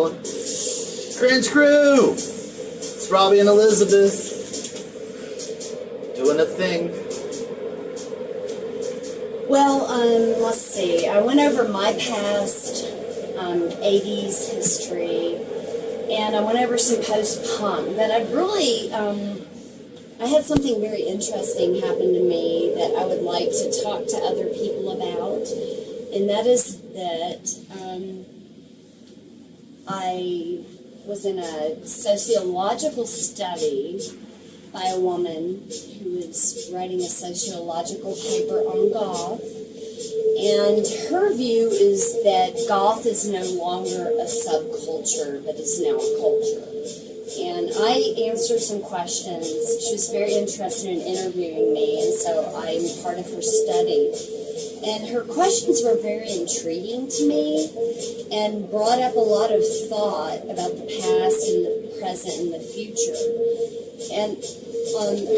calling. Cringe Crew! It's Robbie and Elizabeth. Doing a thing. Well, let's see. I went over my past 80s history, and I went over some post-punk, but I really, I had something very interesting happen to me that I would like to talk to other people about, and that is that I was in a sociological study by a woman who was writing a sociological paper on Goth, and her view is that Goth is no longer a subculture, but is now a culture. And I answered some questions. She was very interested in interviewing me, and so I'm part of her study. And her questions were very intriguing to me and brought up a lot of thought about the past and the present and the future. And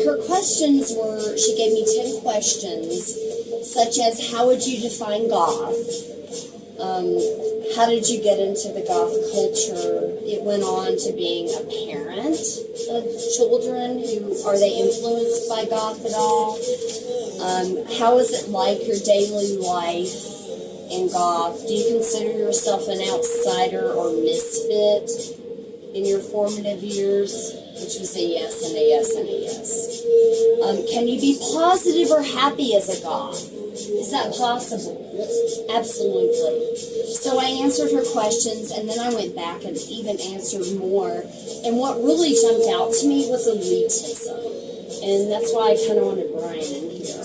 her questions were, she gave me 10 questions, such as, how would you define Goth? How did you get into the Goth culture? It went on to being a parent of children. Are they influenced by Goth at all? How is it like your daily life in Goth? Do you consider yourself an outsider or misfit in your formative years? Which was a yes and a yes and a yes. Can you be positive or happy as a Goth? Is that possible? Absolutely. So I answered her questions, and then I went back and even answered more. And what really jumped out to me was elitism. And that's why I kind of wanted Brian in here.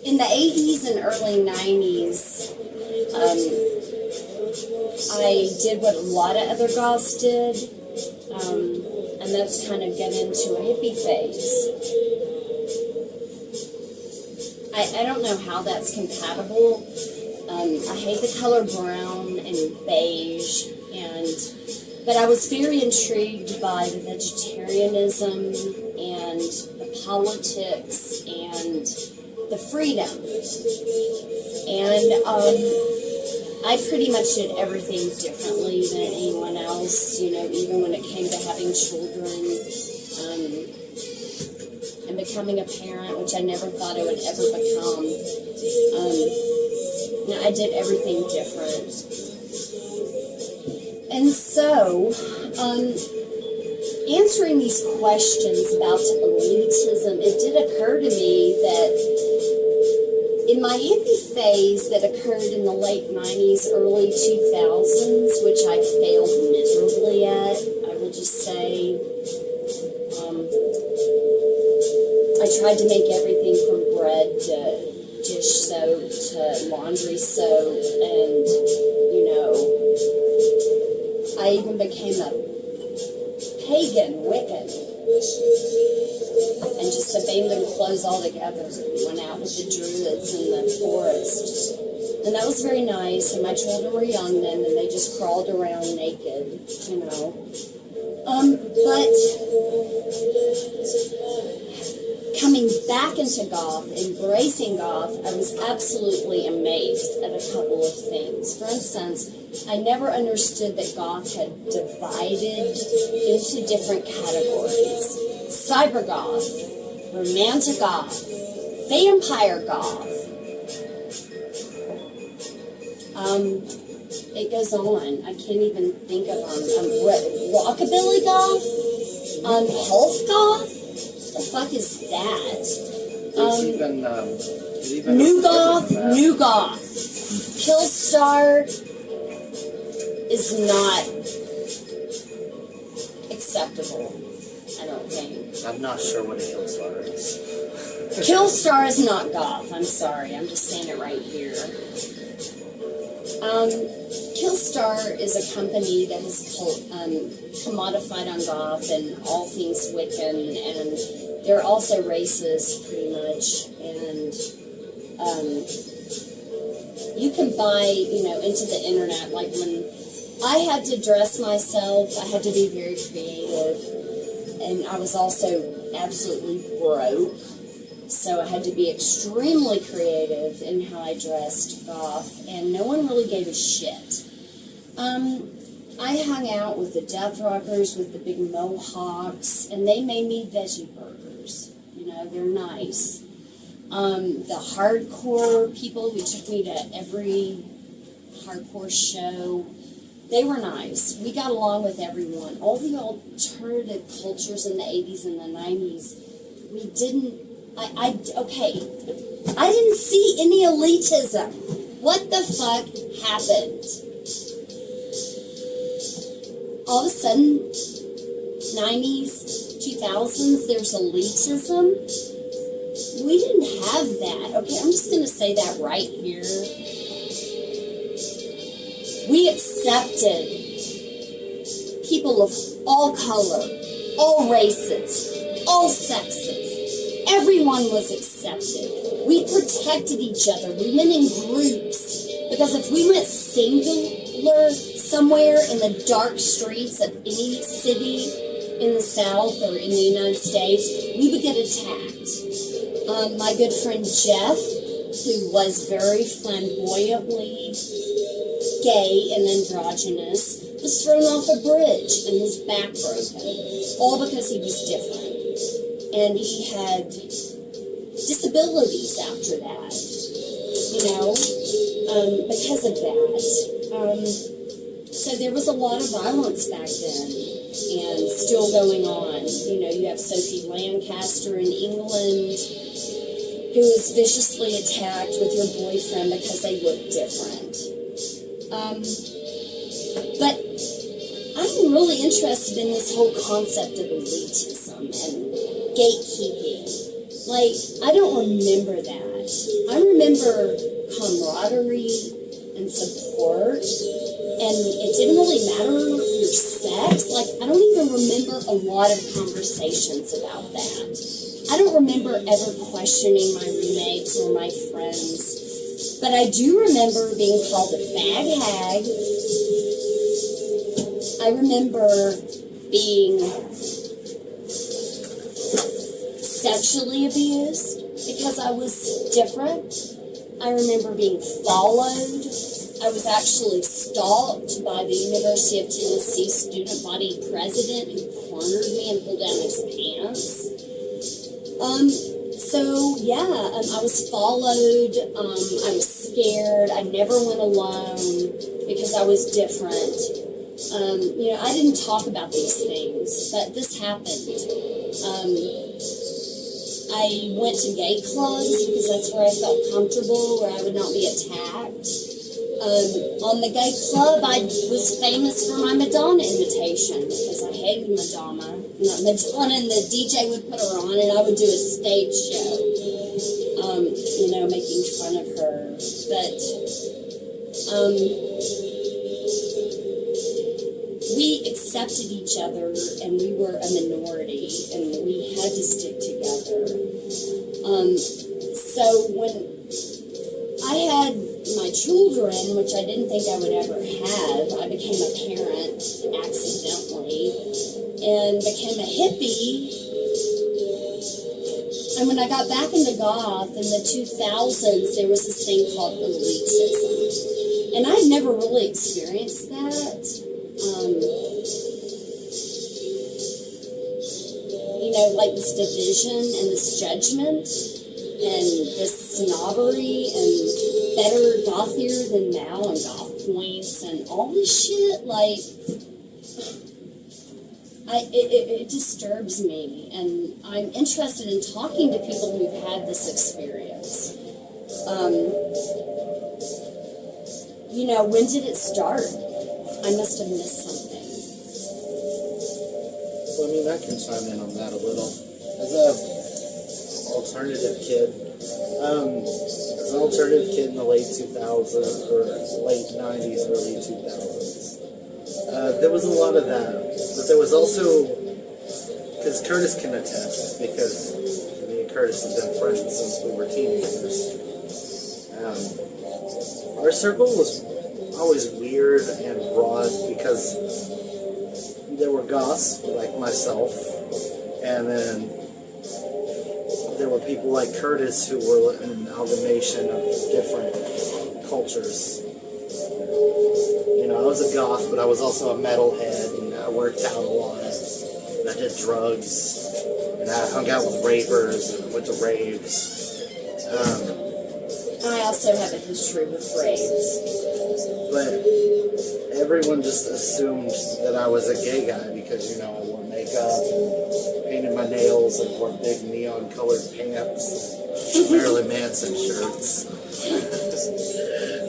In the 80s and early 90s, I did what a lot of other Goths did, and that's kind of get into a hippie phase. I don't know how that's compatible. I hate the color brown and beige, but I was very intrigued by the vegetarianism and the politics and the freedom. And I pretty much did everything differently than anyone else, even when it came to having children and becoming a parent, which I never thought I would ever become. I did everything different. And so, answering these questions about elitism, it did occur to me that in my hippie phase that occurred in the late 90s, early 2000s, which I failed miserably at, I will just say, I tried to make everything from bread to dish soap to laundry soap, and, I even became a pagan Wiccan and just abandoned clothes altogether. Went out with the druids in the forest. And that was very nice, and my children were young then, and they just crawled around naked, But coming back into Goth, embracing Goth, I was absolutely amazed at a couple of things. For instance, I never understood that Goth had divided into different categories. Cyber Goth, Romantic Goth, Vampire Goth. It goes on. I can't even think of Rockabilly Goth? Health Goth? What the fuck is that? New Goth, New Goth. Killstar is not acceptable, I don't think. I'm not sure what a Killstar is. Killstar is not Goth, I'm sorry. I'm just saying it right here. Killstar is a company that has commodified on Goth and all things Wiccan, and they're also racist, pretty much, and you can buy, into the internet, like when I had to dress myself, I had to be very creative, and I was also absolutely broke. So I had to be extremely creative in how I dressed goth, and no one really gave a shit. I hung out with the death rockers with the big mohawks, and they made me veggie burgers. You know, they're nice. The hardcore people who took me to every hardcore show, they were nice. We got along with everyone. All the alternative cultures in the 80s and the 90s, we didn't, okay, I didn't see any elitism. What the fuck happened? All of a sudden, 90s, 2000s, there's elitism. We didn't have that. Okay, I'm just going to say that right here. We accepted people of all color, all races, all sexes. Everyone was accepted. We protected each other. We went in groups. Because if we went singular somewhere in the dark streets of any city in the South or in the United States, we would get attacked. My good friend Jeff, who was very flamboyantly gay and androgynous, was thrown off a bridge and his back broken, all because he was different. And he had disabilities after that, because of that. So there was a lot of violence back then and still going on. You have Sophie Lancaster in England who was viciously attacked with her boyfriend because they looked different. But I'm really interested in this whole concept of elitism and gatekeeping. Like, I don't remember that. I remember camaraderie and support, and it didn't really matter your sex. Like, I don't even remember a lot of conversations about that. I don't remember ever questioning my roommates or my friends, but I do remember being called a fag hag. I remember being sexually abused because I was different. I remember being followed. I was actually stalked by the University of Tennessee student body president who cornered me and pulled down his pants. I was followed. I was scared. I never went alone because I was different. I didn't talk about these things, but this happened. I went to gay clubs because that's where I felt comfortable, where I would not be attacked. On the gay club, I was famous for my Madonna invitation because I hated Madonna. Madonna, and the DJ would put her on, and I would do a stage show, making fun of her. But we accepted each other, and we were a minority, and we had to stick together. So when I had my children, which I didn't think I would ever have, I became a parent accidentally and became a hippie. And when I got back into goth in the 2000s, there was this thing called elitism. And I'd never really experienced that. Like this division and this judgment and this snobbery and better gothier than now and goth points and all this shit, like, it disturbs me, and I'm interested in talking to people who've had this experience. When did it start? I must have missed something. Well, I can chime in on that a little. As an alternative kid in the late 2000s, or late 90s, early 2000s, there was a lot of that. But there was also, because Curtis can attest, because me and Curtis have been friends since we were teenagers. Our circle was always weird and broad because there were goths like myself, and then there were people like Curtis who were an amalgamation of different cultures. You know, I was a goth, but I was also a metalhead, and I worked out a lot. And I did drugs, and I hung out with ravers, and went to raves. I also have a history with raves. But everyone just assumed that I was a gay guy because, you know, I wore makeup, painted my nails, and wore big neon-colored pants, Marilyn Manson shirts.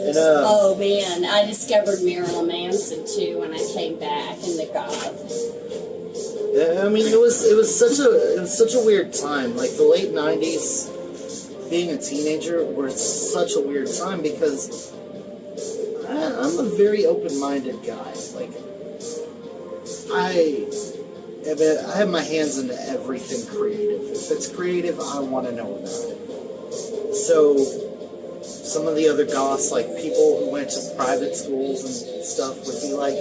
And, oh man, I discovered Marilyn Manson too when I came back in the Goth. I mean, it was such a weird time. Like the late '90s, being a teenager was such a weird time because I'm a very open-minded guy. Like I have my hands into everything creative. If it's creative, I want to know about it. So some of the other goths, like people who went to private schools and stuff, would be like,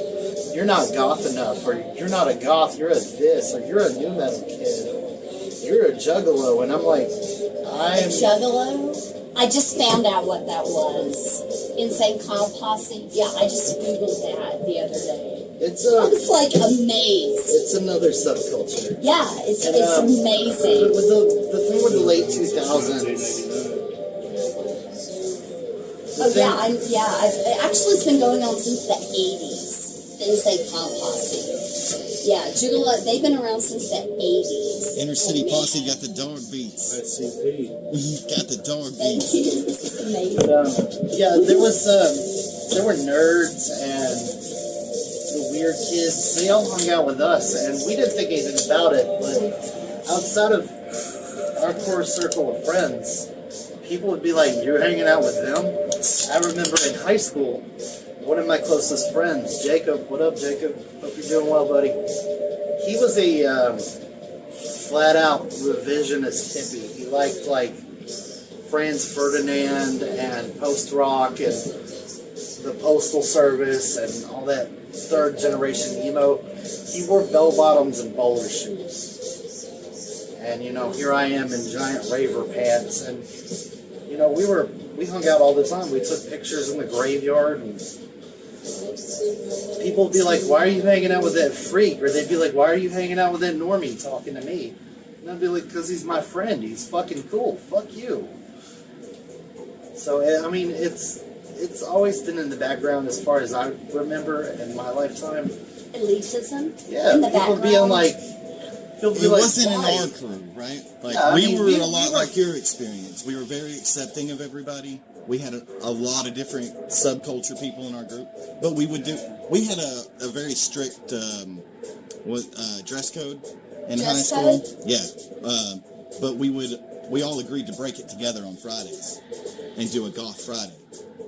"You're not goth enough," or "You're not a goth, you're a this," or "You're a new metal kid, you're a juggalo," and I'm like, A juggalo? I just found out what that was. Insane Clown Posse? Yeah, I just Googled that the other day. I was like amazed. It's another subculture. Yeah, it's amazing. With the thing with the late 2000s. Actually, it's been going on since the 80s. The Insane Clown Posse. Yeah, Juggalo, they've been around since the 80s. Inner City Posse got the dog beats. That's CP. Got the dog Thank beats. you. This is amazing. Yeah, there were nerds and the weird kids. They all hung out with us, and we didn't think anything about it. But outside of our core circle of friends, people would be like, "You're hanging out with them?" I remember in high school, one of my closest friends, Jacob. What up, Jacob? Hope you're doing well, buddy. He was a flat-out revisionist hippie. He liked like Franz Ferdinand and post-rock and the Postal Service and all that third-generation emo. He wore bell-bottoms and bowler shoes. And, you know, here I am in giant raver pants. And, you know, we hung out all the time. We took pictures in the graveyard. And people would be like, "Why are you hanging out with that freak?" Or they'd be like, "Why are you hanging out with that normie talking to me?" And I'd be like, "Because he's my friend. He's fucking cool. Fuck you." So, I mean, it's always been in the background as far as I remember in my lifetime. Elitism? Yeah, In the people background? being like... It wasn't in our crew, right? Like Yeah, we were a lot like your experience. We were very accepting of everybody. We had a lot of different subculture people in our group, but we had a very strict dress code in high Dress school. code? Yeah, but we all agreed to break it together on Fridays and do a Goth Friday.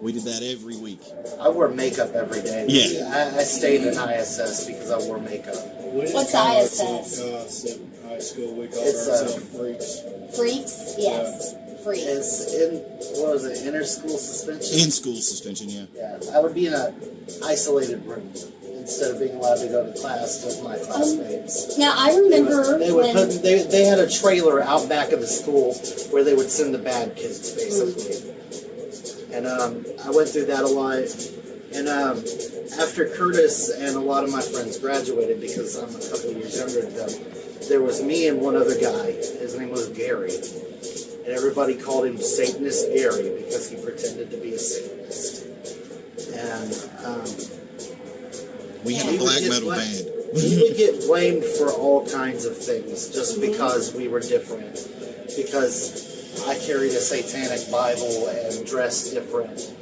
We did that every week. I wore makeup every day. Yeah. I stayed in ISS because I wore makeup. What's ISS? In high school, we called It's, ourselves freaks. Freaks? Yes. Freaks. It's in, what was it, inter-school suspension? In school suspension, yeah. Yeah, I would be in an isolated room instead of being allowed to go to class with my classmates. Now, I remember They had a trailer out back of the school where they would send the bad kids, basically. And I went through that a lot. And after Curtis and a lot of my friends graduated, because I'm a couple of years younger than them, there was me and one other guy. His name was Gary. And everybody called him Satanist Gary because he pretended to be a Satanist. And we had a black metal band. We would get blamed for all kinds of things just because we were different. Because I carried a satanic Bible and dressed different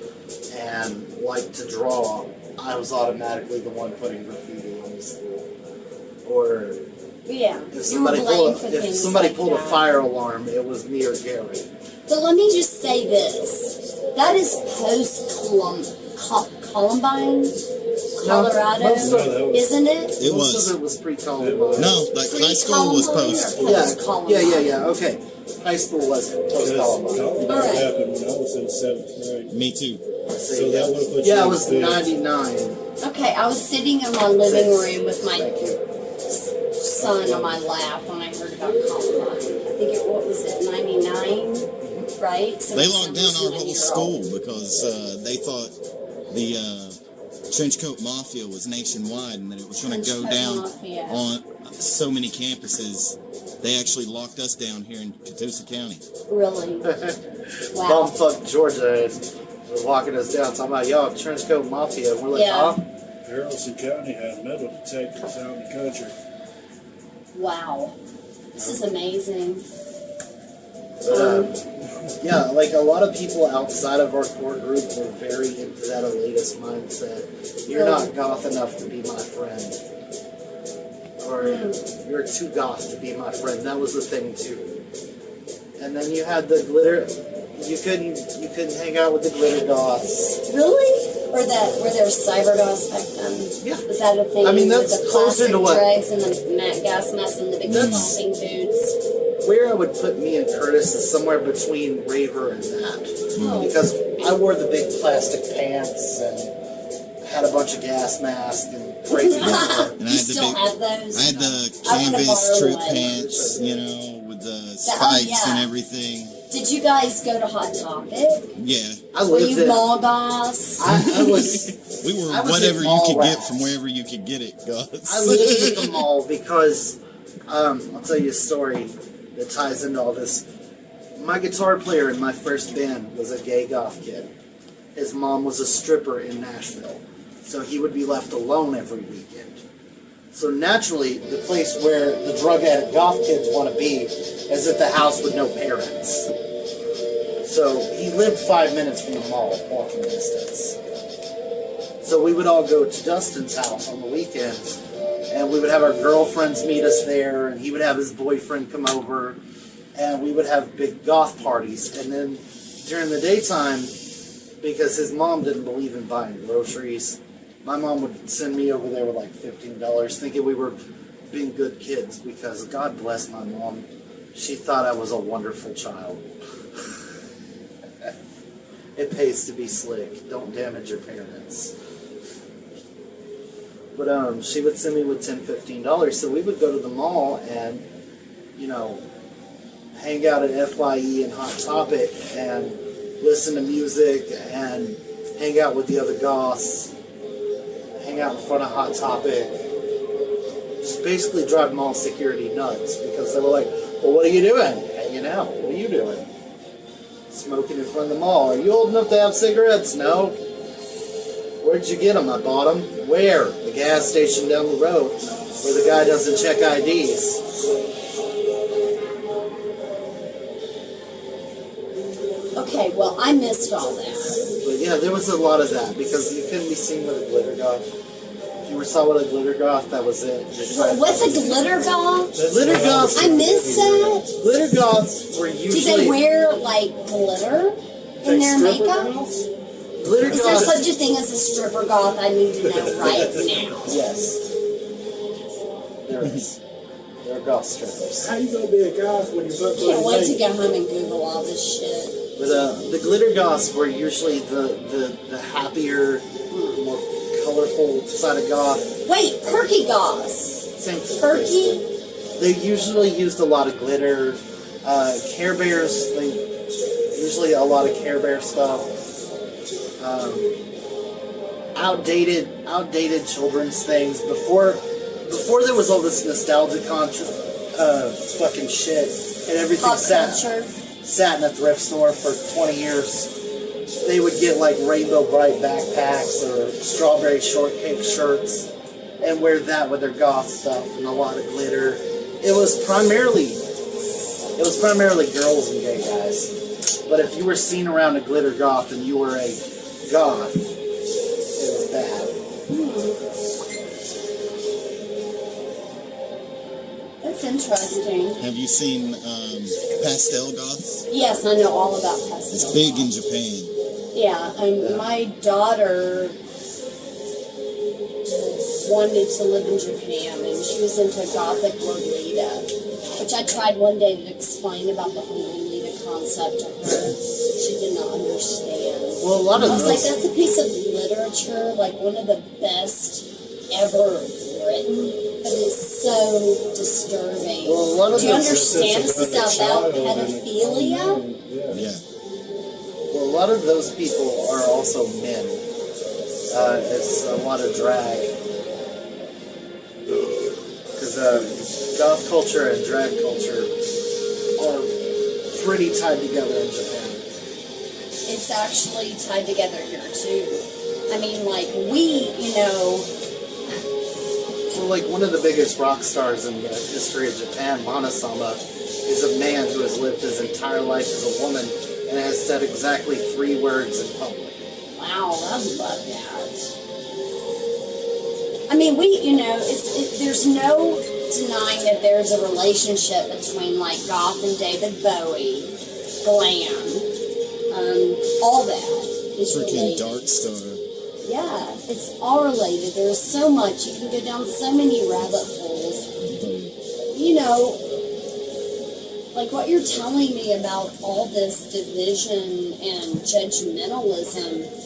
and liked to draw. I was automatically the one putting graffiti on the school. Or if somebody pulled a fire alarm, it was me or Gary. But let me just say this. That is post-Columbine, Colorado, isn't it? It Most was. of it was pre-Columbine. No, like high school was post. Yeah, okay. High school was post-Columbine. Columbine happened when I was in 7th grade. Me too. So that would have put you I in was fifth. 99. Okay, I was sitting in my living room with my Thank you. son on my lap when I heard about Columbine. I think what was it, 99, right? So They my locked son down was our 9 whole years school old. because they thought the Trenchcoat Mafia was nationwide and that it was going to go Trenchcoat down Mafia. on so many campuses. They actually locked us down here in Catoosa County. Really? Wow. Bumfuck Georgia was walking us down talking about, y'all, Trenchcoat Mafia. And we're like, Yeah. huh? Harrelson County had metal detectors out in the country. Wow. This is amazing. Yeah, like a lot of people outside of our core group were very into that elitist mindset. You're not goth enough to be my friend. Or you're too goth to be my friend. That was the thing too. And then you had the glitter. You couldn't hang out with the glitter goths. Really? Or that were there cyber goths back then? Yeah. Was that a thing? I mean, with that's the closer to plastic what- dregs and the gas mask and the big stomping boots. Where I would put me and Curtis is somewhere between raver and that. Because I wore the big plastic pants and had a bunch of gas masks and crazy hair. And You I had the still big, have those? I had the I wanna canvas borrow strip one. pants, you know, with the spikes yeah. and everything. Did you guys go to Hot Topic? Yeah, I Were lived you in. mall goths? I was. we were I was whatever in you mall could get rats. from wherever you could get it, guys. I lived at the mall because I'll tell you a story that ties into all this. My guitar player in my first band was a gay goth kid. His mom was a stripper in Nashville, so he would be left alone every weekend. So naturally, the place where the drug addict goth kids want to be is at the house with no parents. So he lived 5 minutes from the mall, walking distance. So we would all go to Dustin's house on the weekends, and we would have our girlfriends meet us there, and he would have his boyfriend come over, and we would have big goth parties. And then during the daytime, because his mom didn't believe in buying groceries, my mom would send me over there with like $15, thinking we were being good kids, because God bless my mom, she thought I was a wonderful child. It pays to be slick. Don't damage your parents. But she would send me with $10, $15. So we would go to the mall and, you know, hang out at FYE and Hot Topic and listen to music and hang out with the other goths. Hang out in front of Hot Topic. Just basically drive mall security nuts because they were like, well, what are you doing? Hanging out. What are you doing? Smoking in front of the mall. Are you old enough to have cigarettes? No. Where'd you get them? I bought them. Where? The gas station down the road where the guy doesn't check IDs. Okay, well, I missed all that. But yeah, there was a lot of that because you couldn't be seen with a glitter goth. If you were saw with a glitter goth, that was it. What's a glitter goth? Glitter goths? I missed that. Glitter goths were Do usually they wear, like, glitter in their stripper makeup? goths? Glitter Is there goths. such a thing as a stripper goth? I need to know right now. Yes. There is. There are goth strippers. How you gonna be a goth when you put Can't wait to go home and Google all this shit. But the glitter goths were usually the happier, more colorful side of goth. Wait, perky goths. Same thing. Perky? They usually used a lot of glitter. Care Bears, usually a lot of Care Bear stuff. Outdated children's things. Before there was all this nostalgia fucking shit, and everything Pop sat in a thrift store for 20 years. They would get like rainbow bright backpacks or strawberry shortcake shirts and wear that with their goth stuff and a lot of glitter. It was primarily girls and gay guys. But if you were seen around a glitter goth and you were a goth, it was bad. That's interesting. Have you seen pastel goths? Yes, I know all about pastel. It's big in Japan. Yeah, and my daughter wanted to live in Japan, and she was into Gothic Lolita, which I tried one day to explain about the whole Lolita concept to her. She did not understand. Well, a lot of I was like, those, that's a piece of literature, like one of the best ever written, but it's so disturbing. Well, a lot of Do you those- understand this is about pedophilia? Yeah. Well, a lot of those people are also men. It's a lot of drag. Because goth culture and drag culture are pretty tied together in Japan. It's actually tied together here too. I mean, like you know. Well, like one of the biggest rock stars in the history of Japan, Manasama, is a man who has lived his entire life as a woman and has said exactly 3 words in public. Wow, I love that. I mean, there's no denying that there's a relationship between like Goth and David Bowie, glam, all that. Is Freaking related. Dark Star. Yeah, it's all related. There's so much. You can go down so many rabbit holes. You know, like what you're telling me about all this division and judgmentalism.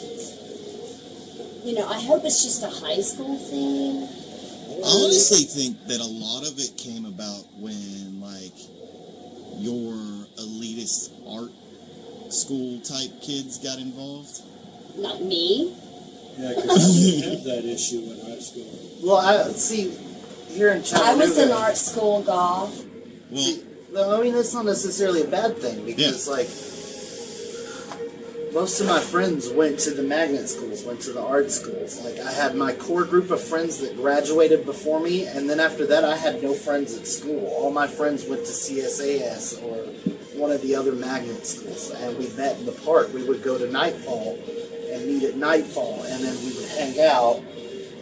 You know, I hope it's just a high school thing. I honestly think that a lot of it came about when, like, your elitist art school type kids got involved. Not me. Yeah, because I didn't have that issue in high school. Well, I see here in I Chattanooga. was in art school, Goth. Well, See, I mean, that's not necessarily a bad thing because, like, most of my friends went to the magnet schools, went to the art schools. Like, I had my core group of friends that graduated before me, and then after that, I had no friends at school. All my friends went to CSAS or one of the other magnet schools, and we met in the park. We would go to Nightfall and meet at Nightfall, and then we would hang out,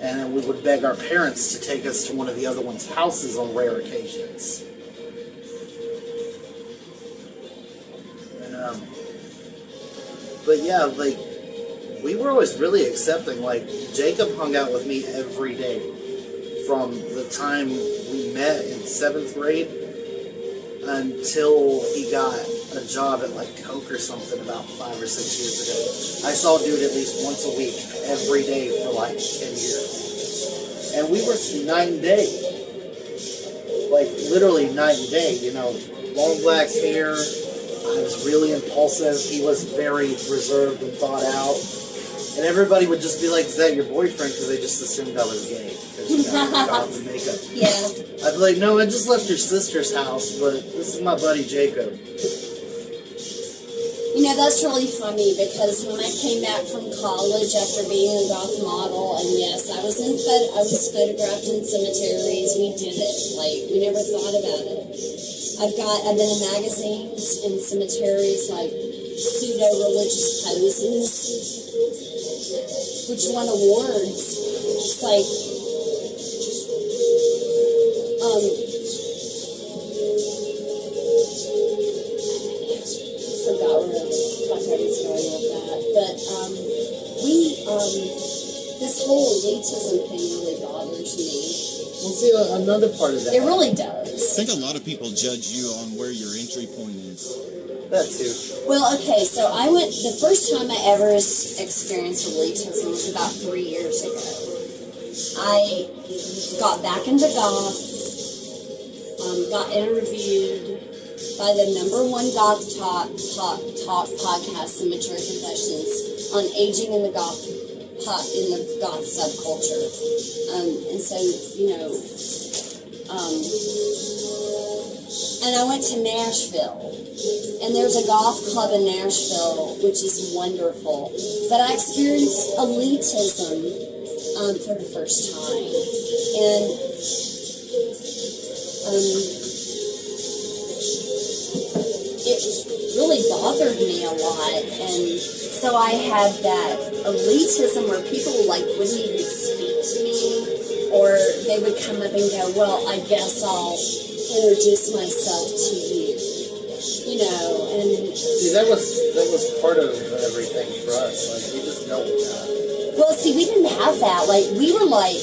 and then we would beg our parents to take us to one of the other ones' houses on rare occasions. And, but yeah, like, we were always really accepting. Like, Jacob hung out with me every day from the time we met in 7th grade until he got a job at, like, Coke or something about 5 or 6 years ago. I saw dude at least once a week, every day for, like, 10 years. And we were night and day. Like, literally night and day, you know. Long black hair. I was really impulsive. He was very reserved and thought out. And everybody would just be like, "Is that your boyfriend?" Because they just assumed I was gay. Because, you know, I got the makeup. Yeah. I'd be like, "No, I just left your sister's house, but this is my buddy Jacob." You know, that's really funny because when I came back from college after being a goth model, and yes, I was photographed in cemeteries. We did it. Like, we never thought about it. I've been in magazines in cemeteries, like pseudo-religious poses, which won awards. It's like, forgot where the fuck I was going with that. But, this whole elitism thing really bothers me. Well, see, another part of that. It really I does. think a lot of people judge you on where your entry point is. That too. Well, okay, so the first time I ever experienced elitism was about 3 years ago. I got back into goth, got interviewed by the #1 goth talk podcast, Cemetery Confessions, on aging in the goth subculture. And so, you know, and I went to Nashville. And there's a goth club in Nashville, which is wonderful. But I experienced elitism for the first time. And it really bothered me a lot. And so I had that elitism where people wouldn't even speak to me, or they would come up and go, "Well, I guess I'll introduce myself to you." You know, and See, that was part of everything for us. Like, we just dealt with that. well, see, we didn't have that. Like, we were like,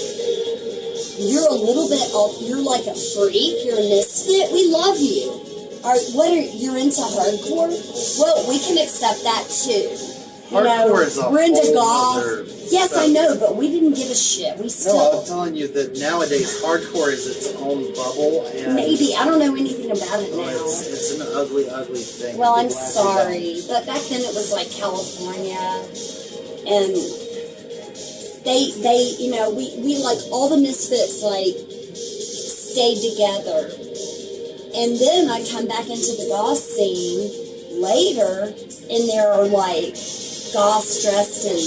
"You're a little bit, you're like a freak. You're a misfit. We love you. You're into hardcore? Well, we can accept that too. You Hardcore know, is a we're into whole goth. other Yes, I know, but we didn't give a shit. We No, still... I'm telling you that nowadays hardcore is its own bubble, and Maybe. I don't know anything about it now. it's an ugly, ugly thing. Well, I'm People have to sorry, but back then it was like California, and they, you know, we like all the misfits like stayed together, and then I come back into the goth scene later, and there are like goths dressed in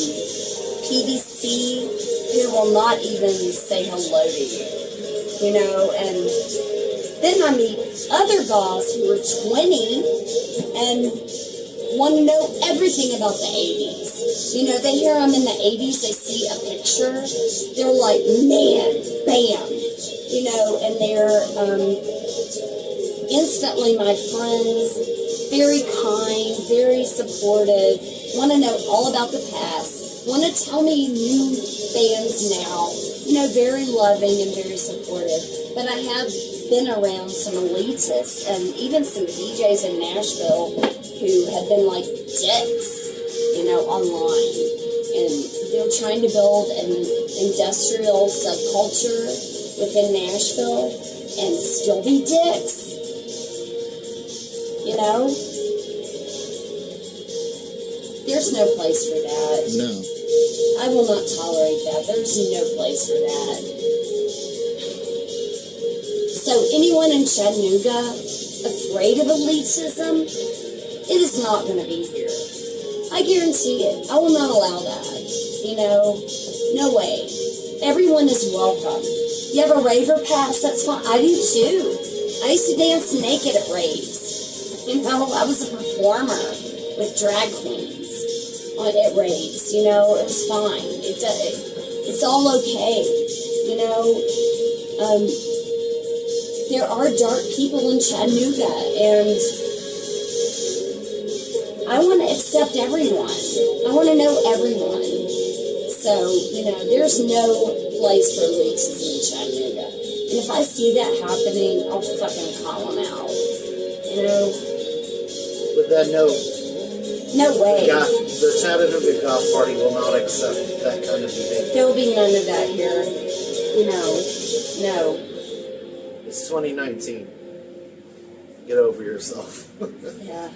PVC who will not even say hello to you, you know, and then I meet other goths who are 20 and want to know everything about the 80s. You know, they hear I'm in the 80s, they see a picture, they're like, man, bam, you know, and they're instantly my friends, very kind, very supportive, want to know all about the past, want to tell me new bands now, you know, very loving and very supportive. But I have been around some elitists and even some DJs in Nashville who have been like dicks, you know, online. And they're trying to build an industrial subculture within Nashville and still be dicks. You know? There's no place for that. No. I will not tolerate that. There's no place for that. So anyone in Chattanooga afraid of elitism, it is not going to be here. I guarantee it. I will not allow that. You know, no way. Everyone is welcome. You have a raver pass, that's fine. I do too. I used to dance naked at raves. You know, I was a performer with drag queens at raves. You know, it was fine. It's all okay. You know, there are dark people in Chattanooga, and I want to accept everyone. I want to know everyone. So, you know, there's no place for elitism in Chattanooga. And if I see that happening, I'll fucking call them out. You know? With that note, No way. the Chattanooga Goth Party will not accept that kind of behavior. There will be none of that here. You know, no. It's 2019. Get over yourself. Yeah.